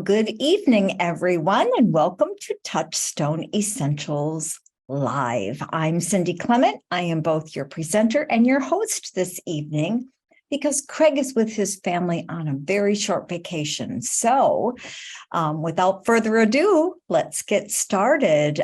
good evening, everyone, and welcome to Touchstone Essentials Live. I'm Cindy Klement. I am both your presenter and your host this evening because Craig is with his family on a very short vacation. So without further ado, let's get started.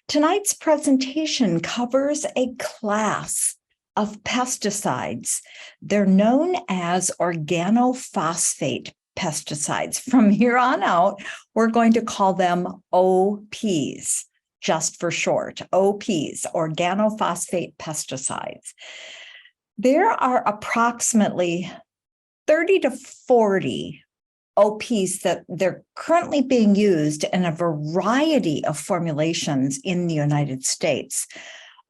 Tonight's presentation covers a class of pesticides. They're known as organophosphate pesticides. From here on out, we're going to call them OPs, just for short, OPs, organophosphate pesticides. There are approximately 30 to 40 OPs that they're currently being used in a variety of formulations in the United States.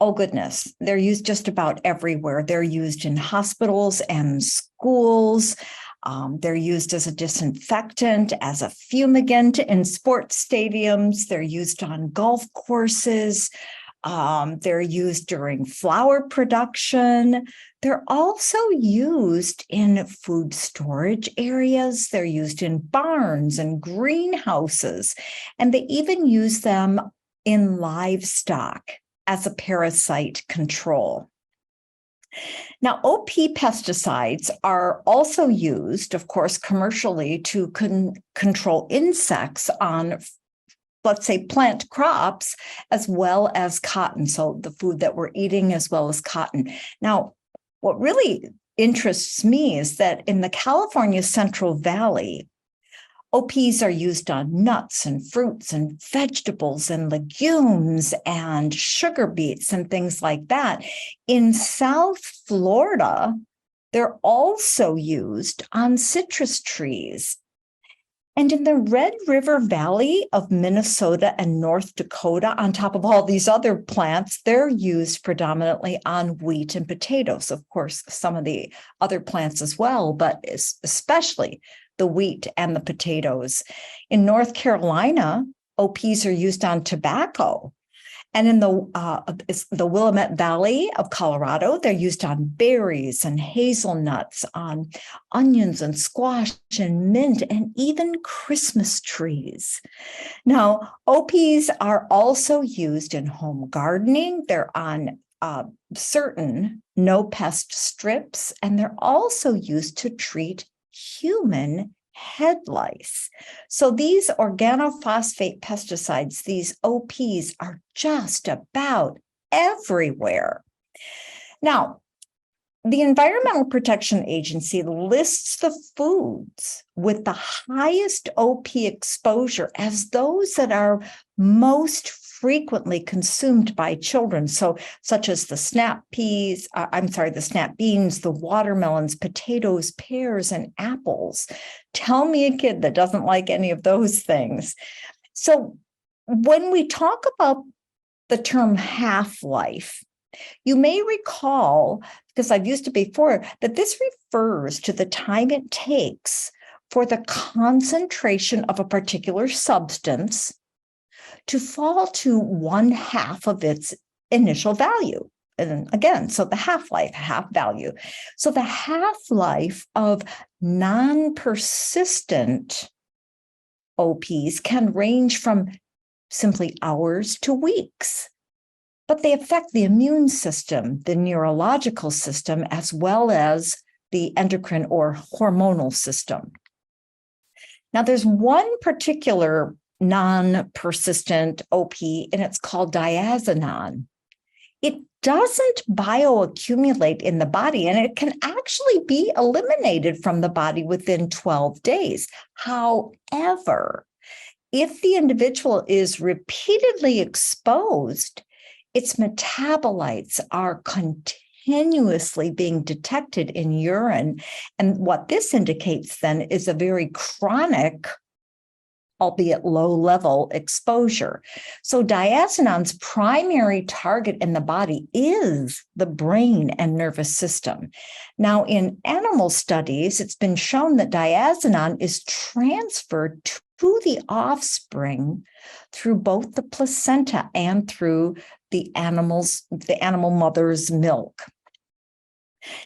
Oh, goodness, they're used just about everywhere. They're used in hospitals and schools. They're used as a disinfectant, as a fumigant in sports stadiums. They're used on golf courses. They're used during flower production. They're also used in food storage areas. They're used in barns and greenhouses, and they even use them in livestock as a parasite control. Now, OP pesticides are also used, of course, commercially to control insects on, let's say, plant crops, as well as cotton. So the food that we're eating, as well as cotton. Now, what really interests me is that in the California Central Valley, OPs are used on nuts and fruits and vegetables and legumes and sugar beets and things like that. In South Florida, they're also used on citrus trees. And in the Red River Valley of Minnesota and North Dakota, on top of all these other plants, they're used predominantly on wheat and potatoes. Of course, some of the other plants as well, but especially the wheat and the potatoes. In North Carolina, OPs are used on tobacco. And in the Willamette Valley of Colorado, they're used on berries and hazelnuts, on onions and squash and mint, and even Christmas trees. Now, OPs are also used in home gardening. They're on certain no-pest strips, and they're also used to treat human head lice. So these organophosphate pesticides, these OPs, are just about everywhere. Now, the Environmental Protection Agency lists the foods with the highest OP exposure as those that are most frequently consumed by children. So, such as the snap beans, the watermelons, potatoes, pears, and apples. Tell me a kid that doesn't like any of those things. So, when we talk about the term half-life, you may recall, because I've used it before, that this refers to the time it takes for the concentration of a particular substance to fall to 1/2 of its initial value. And again, so the half-life, half value. So the half-life of non-persistent OPs can range from simply hours to weeks. But they affect the immune system, the neurological system, as well as the endocrine or hormonal system. Now, there's one particular non-persistent OP, and it's called diazinon. It doesn't bioaccumulate in the body, and it can actually be eliminated from the body within 12 days. However, if the individual is repeatedly exposed, its metabolites are continuously being detected in urine. And what this indicates then is a very chronic, albeit low-level exposure. So diazinon's primary target in the body is the brain and nervous system. Now, in animal studies, it's been shown that diazinon is transferred to the offspring through both the placenta and through the animal mother's milk.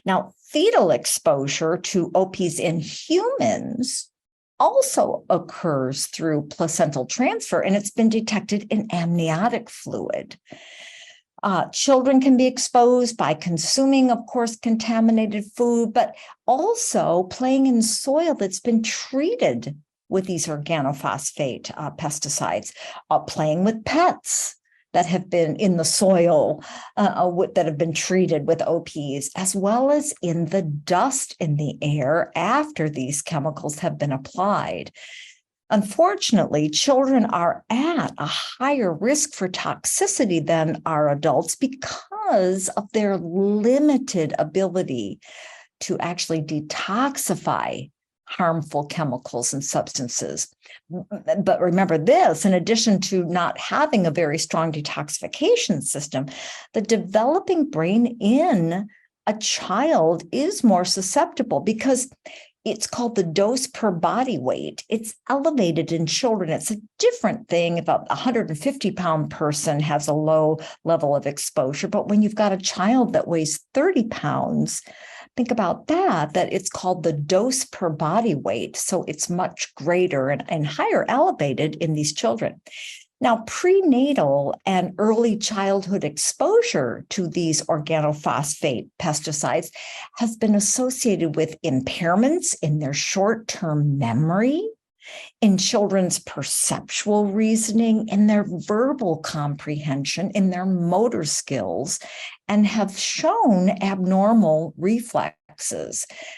Now, fetal exposure to OPs in humans also occurs through placental transfer, and it's been detected in amniotic fluid. Children can be exposed by consuming, of course, contaminated food, but also playing in soil that's been treated with these organophosphate pesticides, playing with pets that have been in the soil that have been treated with OPs, as well as in the dust in the air after these chemicals have been applied. Unfortunately, children are at a higher risk for toxicity than our adults because of their limited ability to actually detoxify harmful chemicals and substances. But remember this, in addition to not having a very strong detoxification system, the developing brain in a child is more susceptible because it's called the dose per body weight. It's elevated in children. It's a different thing if a 150-pound person has a low level of exposure. But when you've got a child that weighs 30 pounds, think about that it's called the dose per body weight. So it's much greater and higher elevated in these children. Now, prenatal and early childhood exposure to these organophosphate pesticides has been associated with impairments in their short-term memory, in children's perceptual reasoning, in their verbal comprehension, in their motor skills, and have shown abnormal reflexes.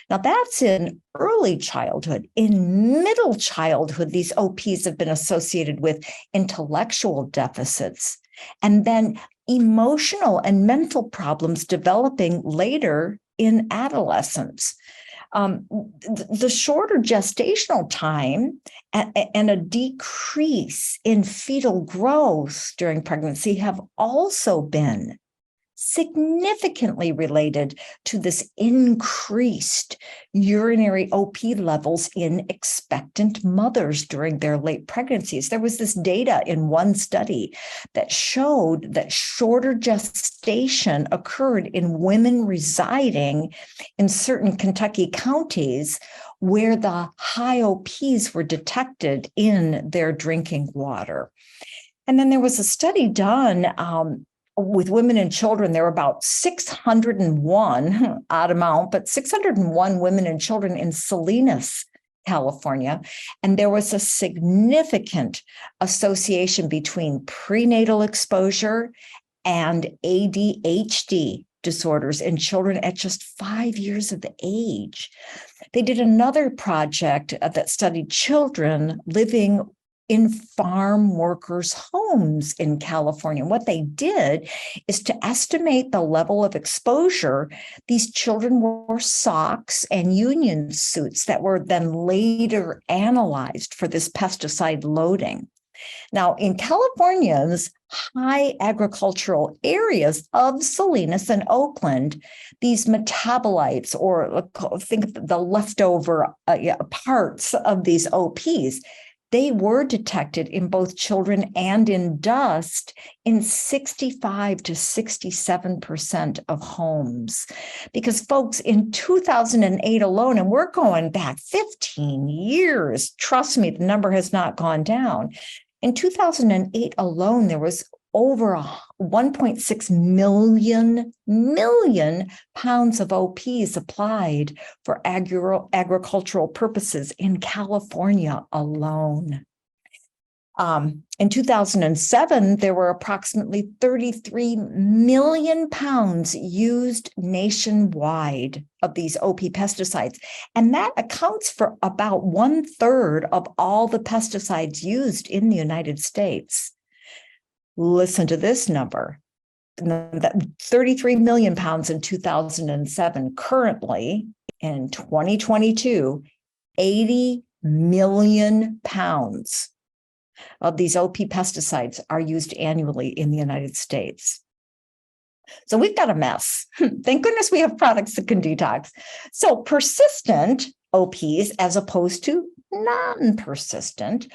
Now, that's in early childhood. In middle childhood, these OPs have been associated with intellectual deficits, and then emotional and mental problems developing later in adolescence. The shorter gestational time and a decrease in fetal growth during pregnancy have also been significantly related to this increased urinary OP levels in expectant mothers during their late pregnancies. There was this data in one study that showed that shorter gestation occurred in women residing in certain Kentucky counties where the high OPs were detected in their drinking water. And then there was a study done with women and children. There were about 601, odd amount, but 601 women and children in Salinas, California. And there was a significant association between prenatal exposure and ADHD disorders in children at just 5 years of age. They did another project that studied children living in farm workers' homes in California. And what they did is to estimate the level of exposure. These children wore socks and union suits that were then later analyzed for this pesticide loading. Now, in California's high agricultural areas of Salinas and Oakland, these metabolites, or think of the leftover parts of these OPs, they were detected in both children and in dust in 65 to 67% of homes. Because folks, in 2008 alone, and we're going back 15 years, trust me, the number has not gone down. In 2008 alone, there was over 1.6 million pounds of OPs applied for agricultural purposes in California alone. In 2007, there were approximately 33 million pounds used nationwide of these OP pesticides, and that accounts for about 1/3 of all the pesticides used in the United States. Listen to this number, 33 million pounds in 2007. Currently, in 2022, 80 million pounds of these OP pesticides are used annually in the United States. So we've got a mess. Thank goodness we have products that can detox. So persistent OPs, as opposed to non-persistent,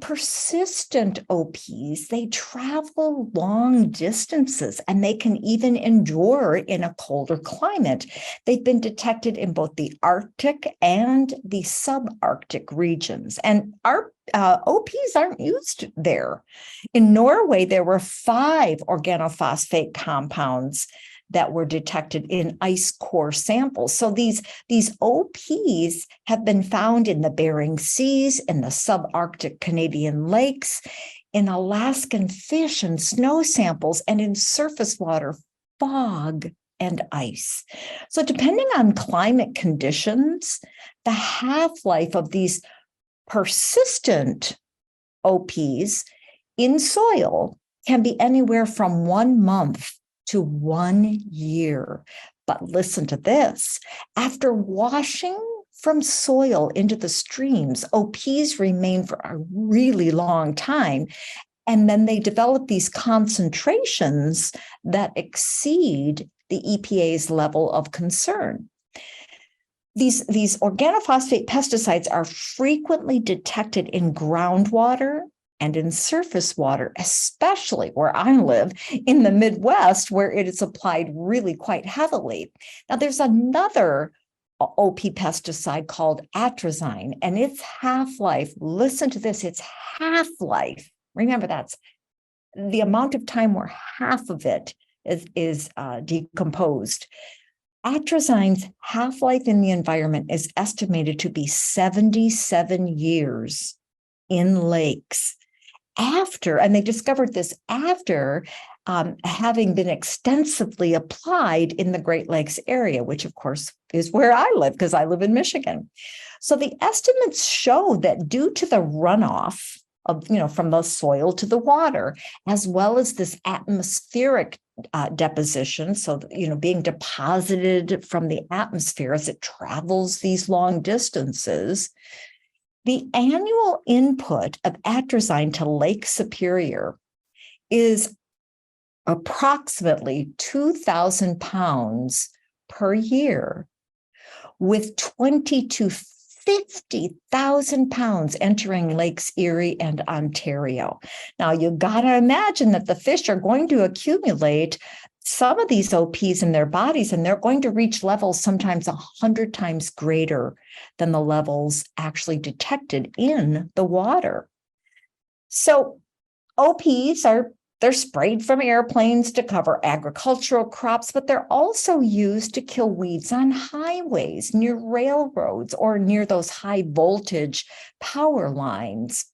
Persistent OPs, they travel long distances and they can even endure in a colder climate. They've been detected in both the Arctic and the subarctic regions. And our OPs aren't used there. In Norway, there were 5 organophosphate compounds that were detected in ice core samples. So these OPs have been found in the Bering Seas, in the subarctic Canadian lakes, in Alaskan fish and snow samples, and in surface water, fog, and ice. So depending on climate conditions, the half-life of these persistent OPs in soil can be anywhere from 1 month to 1 year. But listen to this. After washing from soil into the streams, OPs remain for a really long time. And then they develop these concentrations that exceed the EPA's level of concern. These organophosphate pesticides are frequently detected in groundwater and in surface water, especially where I live in the Midwest, where it is applied really quite heavily. Now, there's another OP pesticide called atrazine, and its half-life, listen to this, its half-life, remember that's the amount of time where half of it is decomposed. Atrazine's half-life in the environment is estimated to be 77 years in lakes. And they discovered this after having been extensively applied in the Great Lakes area, which of course is where I live because I live in Michigan. So the estimates show that due to the runoff of, from the soil to the water, as well as this atmospheric deposition, so, being deposited from the atmosphere as it travels these long distances, the annual input of atrazine to Lake Superior is approximately 2,000 pounds per year, with 20 to 50,000 pounds entering Lakes Erie and Ontario. Now, you got to imagine that the fish are going to accumulate some of these OPs in their bodies, and they're going to reach levels sometimes 100 times greater than the levels actually detected in the water. So OPs they're sprayed from airplanes to cover agricultural crops, but they're also used to kill weeds on highways, near railroads, or near those high voltage power lines.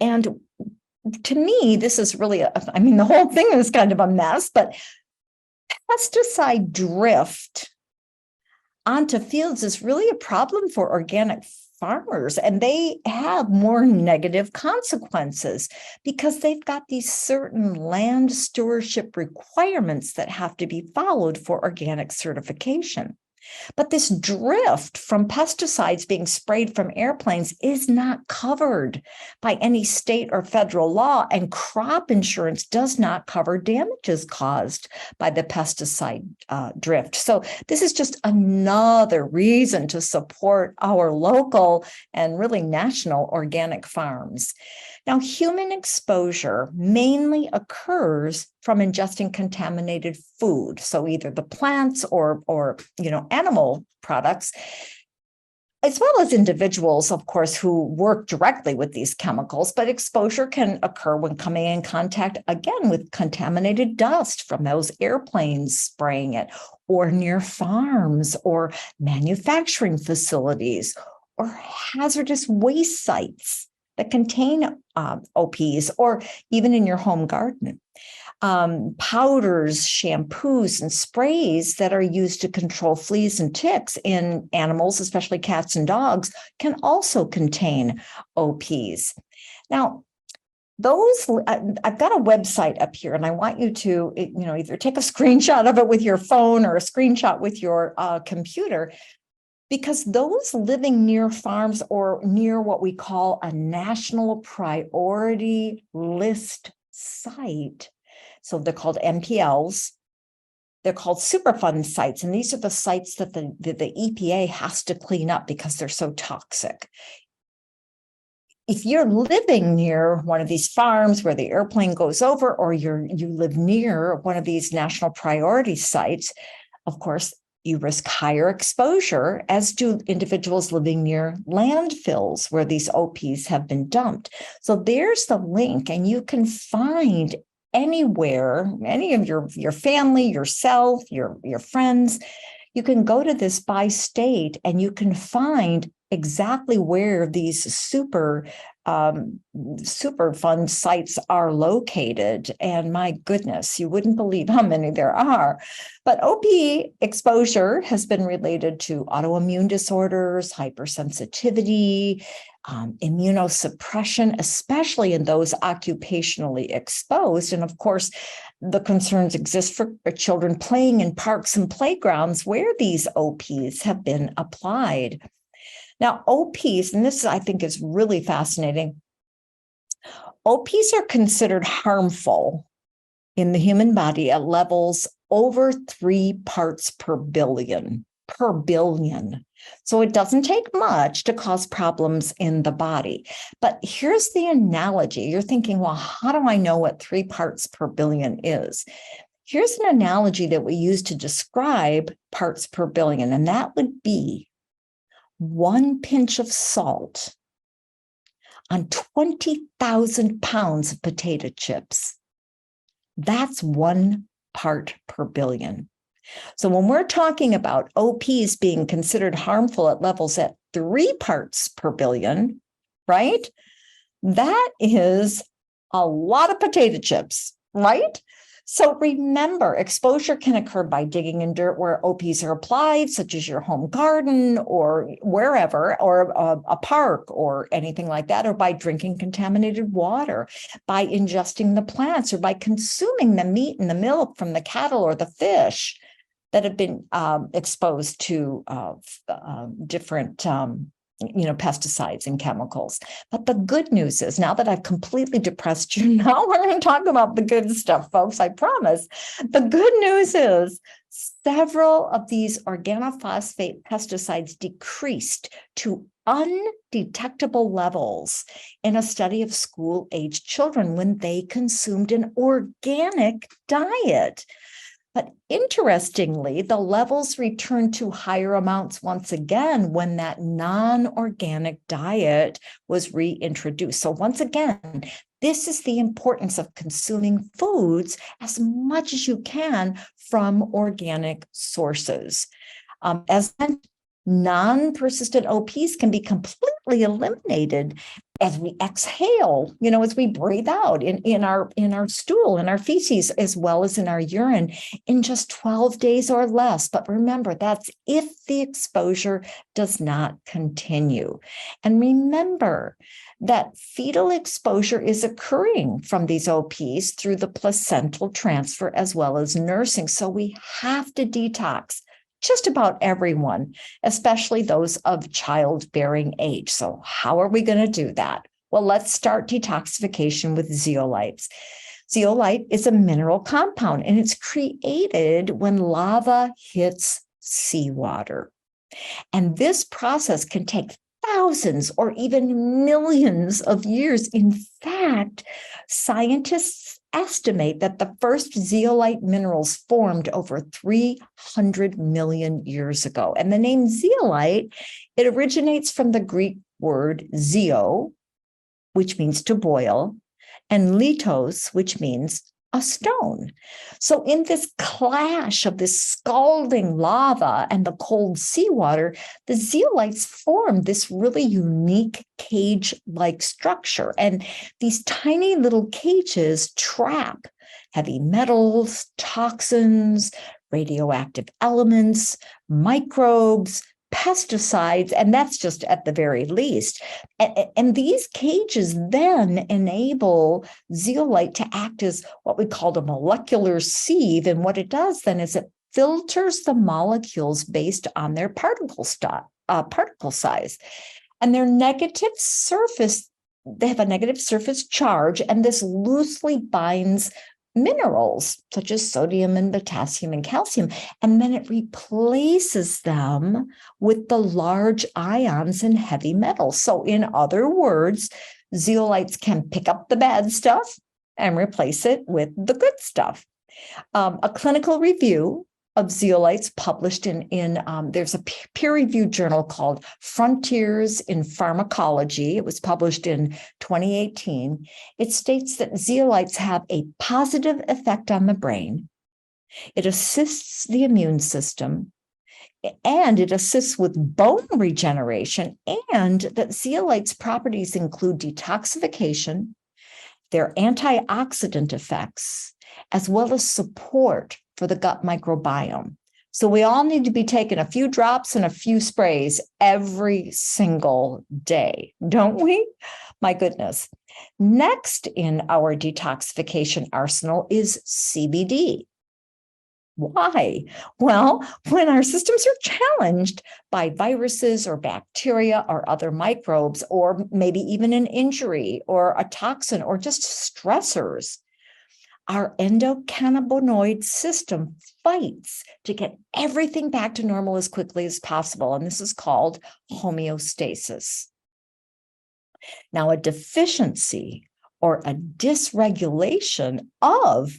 And to me, this is really, the whole thing is kind of a mess, but pesticide drift onto fields is really a problem for organic farmers, and they have more negative consequences because they've got these certain land stewardship requirements that have to be followed for organic certification. But this drift from pesticides being sprayed from airplanes is not covered by any state or federal law, and crop insurance does not cover damages caused by the pesticide drift. So this is just another reason to support our local and really national organic farms. Now, human exposure mainly occurs from ingesting contaminated food, so either the plants or animal products, as well as individuals, of course, who work directly with these chemicals. But exposure can occur when coming in contact, again, with contaminated dust from those airplanes spraying it, or near farms or manufacturing facilities, or hazardous waste sites that contain OPs, or even in your home garden. Powders, shampoos, and sprays that are used to control fleas and ticks in animals, especially cats and dogs, can also contain OPs. Now, I've got a website up here, and I want you to, either take a screenshot of it with your phone or a screenshot with your computer, because those living near farms or near what we call a national priority list site, so they're called NPLs, they're called Superfund sites, and these are the sites that the EPA has to clean up because they're so toxic. if you're living near one of these farms where the airplane goes over, or you live near one of these national priority sites, of course, you risk higher exposure, as do individuals living near landfills where these OPs have been dumped. So there's the link, and you can find anywhere, any of your family, yourself, your friends, you can go to this by state and you can find exactly where these super fun sites are located. And my goodness, you wouldn't believe how many there are. But OP exposure has been related to autoimmune disorders, hypersensitivity, immunosuppression, especially in those occupationally exposed. And of course, the concerns exist for children playing in parks and playgrounds where these OPs have been applied. Now, OPs, and this I think is really fascinating, OPs are considered harmful in the human body at levels over 3 parts per billion. So it doesn't take much to cause problems in the body. But here's the analogy. You're thinking, well, how do I know what 3 parts per billion is? Here's an analogy that we use to describe parts per billion, and that would be 1 pinch of salt on 20,000 pounds of potato chips. That's 1 part per billion. So when we're talking about OPs being considered harmful at levels at 3 parts per billion, right? That is a lot of potato chips, right? So remember, exposure can occur by digging in dirt where OPs are applied, such as your home garden or wherever, or a park or anything like that, or by drinking contaminated water, by ingesting the plants, or by consuming the meat and the milk from the cattle or the fish that have been exposed to different pesticides and chemicals. But the good news is, now that I've completely depressed you, now we're going to talk about the good stuff, folks, I promise. The good news is several of these organophosphate pesticides decreased to undetectable levels in a study of school-aged children when they consumed an organic diet. But interestingly, the levels returned to higher amounts once again when that non-organic diet was reintroduced. So once again, this is the importance of consuming foods as much as you can from organic sources. As non-persistent OPs can be completely eliminated as we exhale, as we breathe out in our stool, in our feces, as well as in our urine, in just 12 days or less. But remember, that's if the exposure does not continue. And remember that fetal exposure is occurring from these OPs through the placental transfer as well as nursing. So we have to detox just about everyone, especially those of childbearing age. So how are we going to do that? Well, let's start detoxification with zeolites. Zeolite is a mineral compound, and it's created when lava hits seawater. And this process can take thousands or even millions of years. In fact, scientists estimate that the first zeolite minerals formed over 300 million years ago. And the name zeolite, it originates from the Greek word zeo, which means to boil, and litos, which means a stone. So in this clash of this scalding lava and the cold seawater, the zeolites form this really unique cage-like structure. And these tiny little cages trap heavy metals, toxins, radioactive elements, microbes, pesticides, and that's just at the very least. And these cages then enable zeolite to act as what we call a molecular sieve. And what it does then is it filters the molecules based on their particle size. And their negative surface, they have a negative surface charge, and this loosely binds minerals such as sodium and potassium and calcium, and then it replaces them with the large ions and heavy metals. So in other words, zeolites can pick up the bad stuff and replace it with the good stuff. A clinical review of zeolites published there's a peer-reviewed journal called Frontiers in Pharmacology. It was published in 2018. It states that zeolites have a positive effect on the brain. It assists the immune system, and it assists with bone regeneration, and that zeolites' properties include detoxification, their antioxidant effects, as well as support for the gut microbiome. So we all need to be taking a few drops and a few sprays every single day, don't we? My goodness. Next in our detoxification arsenal is CBD. Why? Well, when our systems are challenged by viruses or bacteria or other microbes, or maybe even an injury or a toxin or just stressors, our endocannabinoid system fights to get everything back to normal as quickly as possible. And this is called homeostasis. Now, a deficiency or a dysregulation of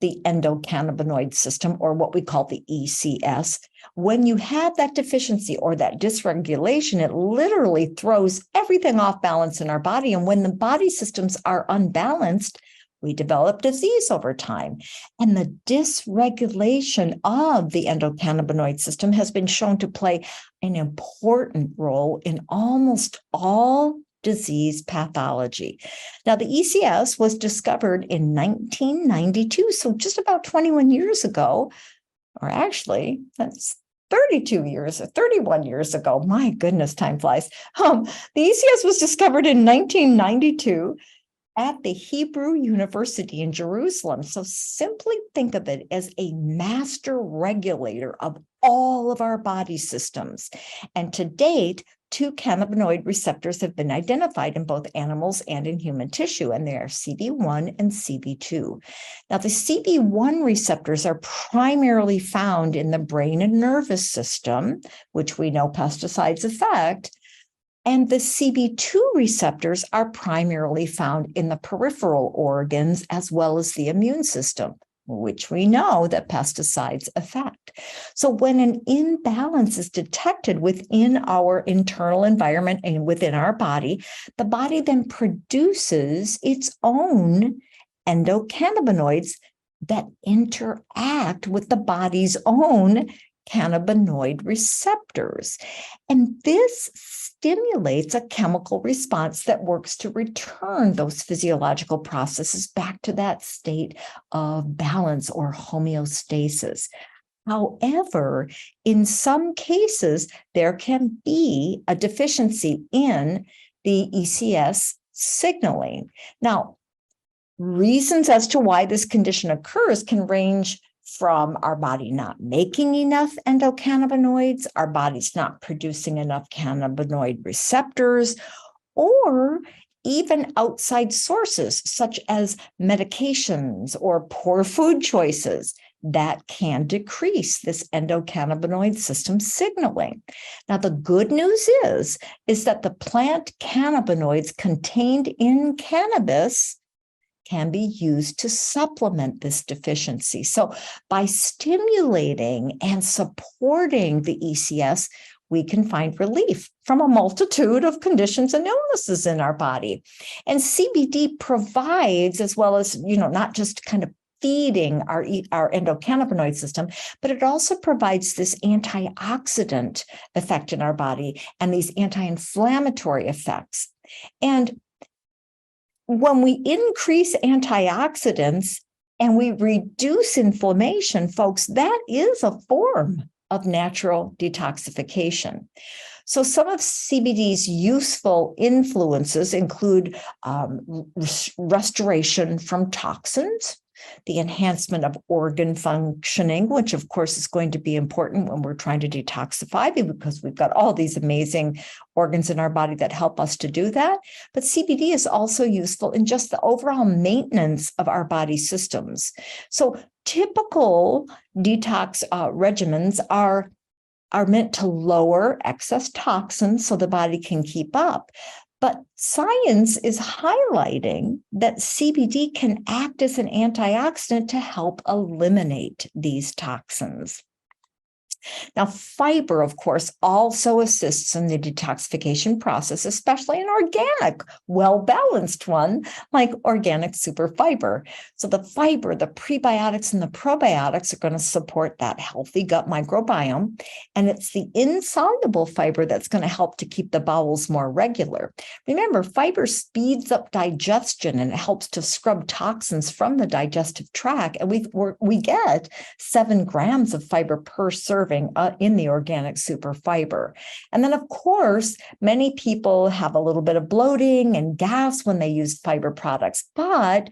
the endocannabinoid system, or what we call the ECS, when you have that deficiency or that dysregulation, it literally throws everything off balance in our body. And when the body systems are unbalanced, we develop disease over time. And the dysregulation of the endocannabinoid system has been shown to play an important role in almost all disease pathology. Now, the ECS was discovered in 1992, so just about 21 years ago, or actually, that's 31 years ago. My goodness, time flies. The ECS was discovered in 1992 at the Hebrew University in Jerusalem. So simply think of it as a master regulator of all of our body systems. And to date, 2 cannabinoid receptors have been identified in both animals and in human tissue, and they are CB1 and CB2. Now, the CB1 receptors are primarily found in the brain and nervous system, which we know pesticides affect, and the CB2 receptors are primarily found in the peripheral organs as well as the immune system, which we know that pesticides affect. So when an imbalance is detected within our internal environment and within our body, the body then produces its own endocannabinoids that interact with the body's own cannabinoid receptors. And this stimulates a chemical response that works to return those physiological processes back to that state of balance or homeostasis. However, in some cases, there can be a deficiency in the ECS signaling. Now, reasons as to why this condition occurs can range from our body not making enough endocannabinoids, our body's not producing enough cannabinoid receptors, or even outside sources such as medications or poor food choices that can decrease this endocannabinoid system signaling. Now, the good news is that the plant cannabinoids contained in cannabis can be used to supplement this deficiency. So by stimulating and supporting the ECS, we can find relief from a multitude of conditions and illnesses in our body. And CBD provides, as well as, not just kind of feeding our endocannabinoid system, but it also provides this antioxidant effect in our body and these anti-inflammatory effects. And when we increase antioxidants and we reduce inflammation, folks, that is a form of natural detoxification. So some of CBD's useful influences include restoration from toxins, the enhancement of organ functioning, which of course is going to be important when we're trying to detoxify, because we've got all these amazing organs in our body that help us to do that. But CBD is also useful in just the overall maintenance of our body systems. So typical detox regimens are meant to lower excess toxins so the body can keep up. But science is highlighting that CBD can act as an antioxidant to help eliminate these toxins. Now, fiber, of course, also assists in the detoxification process, especially an organic, well-balanced one like organic super fiber. So the fiber, the prebiotics and the probiotics are going to support that healthy gut microbiome. And it's the insoluble fiber that's going to help to keep the bowels more regular. Remember, fiber speeds up digestion and it helps to scrub toxins from the digestive tract. And we get 7 grams of fiber per serving in the organic super fiber. And then, of course, many people have a little bit of bloating and gas when they use fiber products, but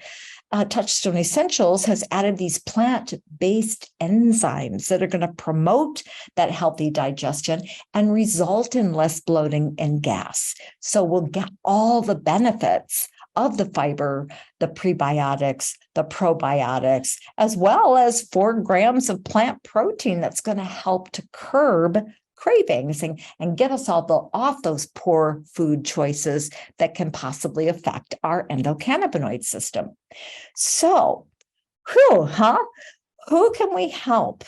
Touchstone Essentials has added these plant-based enzymes that are going to promote that healthy digestion and result in less bloating and gas. So we'll get all the benefits of the fiber, the prebiotics, the probiotics, as well as 4 grams of plant protein that's going to help to curb cravings and get us all off those poor food choices that can possibly affect our endocannabinoid system. So, who can we help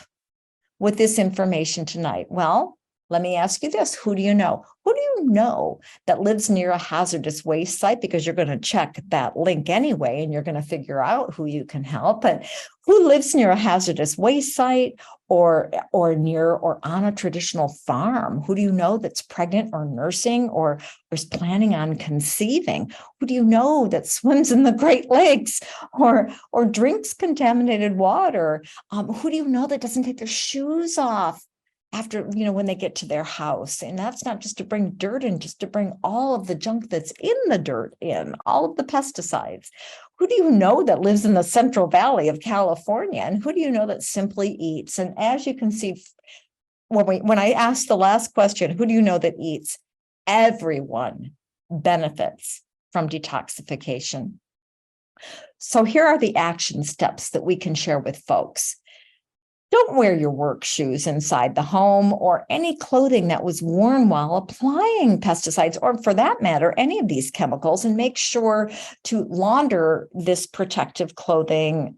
with this information tonight? Well, let me ask you this. Who do you know? Who do you know that lives near a hazardous waste site? Because you're going to check that link anyway, and you're going to figure out who you can help. And who lives near a hazardous waste site or near or on a traditional farm? Who do you know that's pregnant or nursing or is planning on conceiving? Who do you know that swims in the Great Lakes or drinks contaminated water? Who do you know that doesn't take their shoes off after, when they get to their house? And that's not just to bring dirt in, just to bring all of the junk that's in the dirt in, all of the pesticides. Who do you know that lives in the Central Valley of California? And who do you know that simply eats? And as you can see, when I asked the last question, who do you know that eats? Everyone benefits from detoxification. So here are the action steps that we can share with folks. Don't wear your work shoes inside the home or any clothing that was worn while applying pesticides, or for that matter, any of these chemicals, and make sure to launder this protective clothing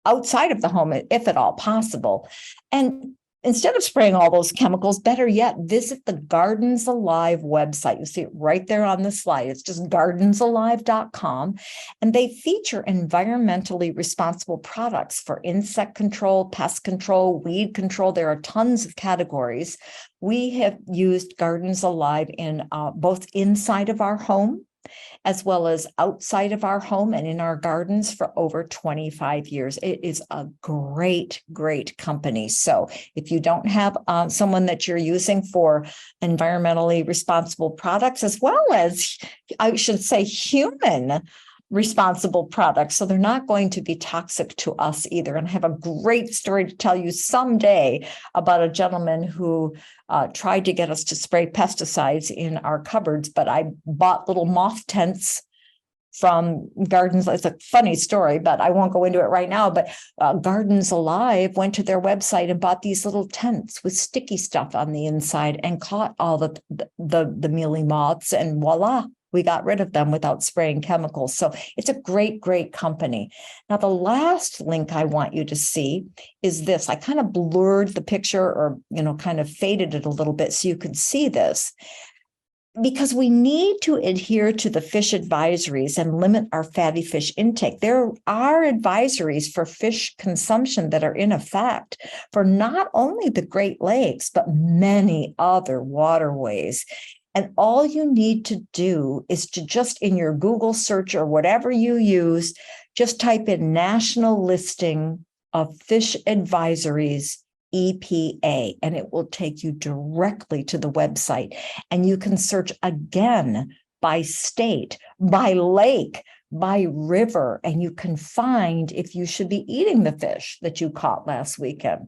outside of the home, if at all possible. And instead of spraying all those chemicals, better yet, visit the Gardens Alive website. You see it right there on the slide. It's just gardensalive.com. And they feature environmentally responsible products for insect control, pest control, weed control. There are tons of categories. We have used Gardens Alive in both inside of our home as well as outside of our home and in our gardens for over 25 years. It is a great, great company. So if you don't have someone that you're using for environmentally responsible products, as well as, I should say, human responsible products, so they're not going to be toxic to us either. And I have a great story to tell you someday about a gentleman who tried to get us to spray pesticides in our cupboards, but I bought little moth tents from Gardens. It's a funny story, but I won't go into it right now. But Gardens Alive went to their website and bought these little tents with sticky stuff on the inside and caught all the mealy moths, and voila, we got rid of them without spraying chemicals. So it's a great, great company. Now, the last link I want you to see is this. I kind of blurred the picture or, kind of faded it a little bit so you could see this, because we need to adhere to the fish advisories and limit our fatty fish intake. There are advisories for fish consumption that are in effect for not only the Great Lakes, but many other waterways. And all you need to do is to just, in your Google search or whatever you use, just type in National Listing of Fish Advisories, EPA, and it will take you directly to the website. And you can search again by state, by lake, by river, and you can find if you should be eating the fish that you caught last weekend.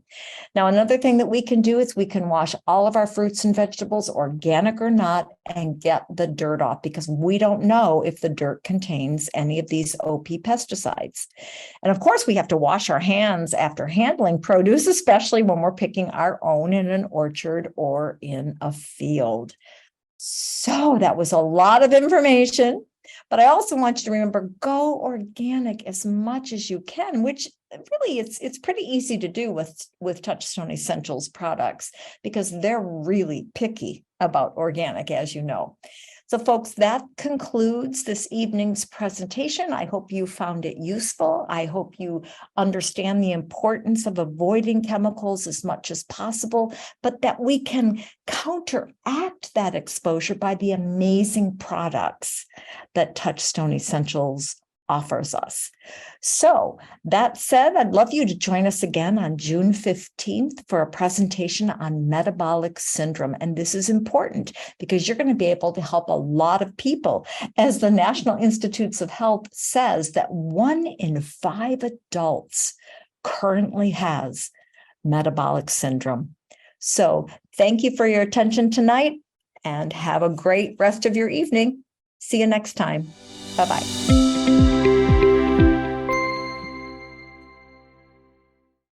Now, another thing that we can do is we can wash all of our fruits and vegetables, organic or not, and get the dirt off, because we don't know if the dirt contains any of these OP pesticides. And of course, we have to wash our hands after handling produce, especially when we're picking our own in an orchard or in a field. So that was a lot of information, but I also want you to remember, go organic as much as you can, which really it's pretty easy to do with Touchstone Essentials products because they're really picky about organic, as you know. So folks, that concludes this evening's presentation. I hope you found it useful. I hope you understand the importance of avoiding chemicals as much as possible, but that we can counteract that exposure by the amazing products that Touchstone Essentials offers us. So that said, I'd love you to join us again on June 15th for a presentation on metabolic syndrome. And this is important because you're going to be able to help a lot of people. As the National Institutes of Health says, that 1 in 5 adults currently has metabolic syndrome. So thank you for your attention tonight and have a great rest of your evening. See you next time. Bye-bye.